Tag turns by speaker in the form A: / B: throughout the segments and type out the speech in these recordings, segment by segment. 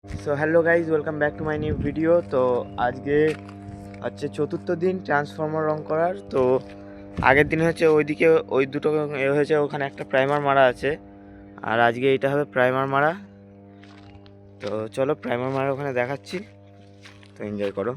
A: So hello guys, welcome back to my new video. তো আজকে হচ্ছে চতুর্থ দিন ট্রান্সফর্মার রং করার। তো আগের দিন হচ্ছে ওইদিকে ওই দুটো হয়েছে, ওখানে একটা প্রাইমার মারা আছে, আর আজকে এইটা হবে প্রাইমার মারা। তো চলো প্রাইমার মারা ওখানে দেখাচ্ছি, তো এনজয় করো।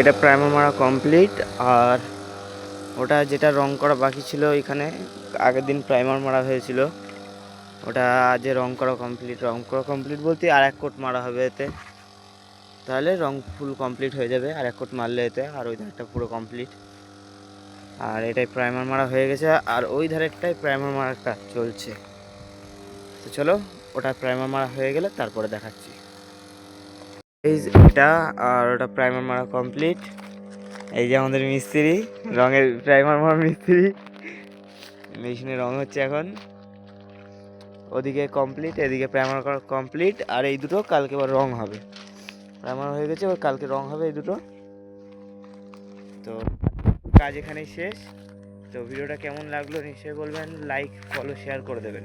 A: এটা প্রাইমার মারা কমপ্লিট, আর ওটা যেটা রং করা বাকি ছিল এখানে আগের দিন প্রাইমার মারা হয়েছিল, ওটা আজ রং করা কমপ্লিট। রং করা কমপ্লিট বলতে আর এক কোট মারা হবে এতে, তাহলে রং ফুল কমপ্লিট হয়ে যাবে। আর এক কোট মারলে এতে, আর ওই ধারটা পুরো কমপ্লিট। আর এটাই প্রাইমার মারা হয়ে গেছে, আর ওই ধারেরটাই প্রাইমার মারার কাজ চলছে। তো চলো ওটা প্রাইমার মারা হয়ে গেলে তারপরে দেখাচ্ছি। এই যে এটা, আর ওটা প্রাইমার মারা কমপ্লিট। এই যে আমাদের মিস্ত্রি, রঙের প্রাইমার মারা মিস্ত্রি, মেশিনে রং হচ্ছে এখন। ওদিকে কমপ্লিট, এদিকে প্রাইমার করা কমপ্লিট, আর এই দুটো কালকে আবার রং হবে। প্রাইমার হয়ে গেছে, ওর কালকে রং হবে এই দুটো। তো কাজ এখানেই শেষ। তো ভিডিওটা কেমন লাগলো নিশ্চয়ই বলবেন, লাইক ফলো শেয়ার করে দেবেন।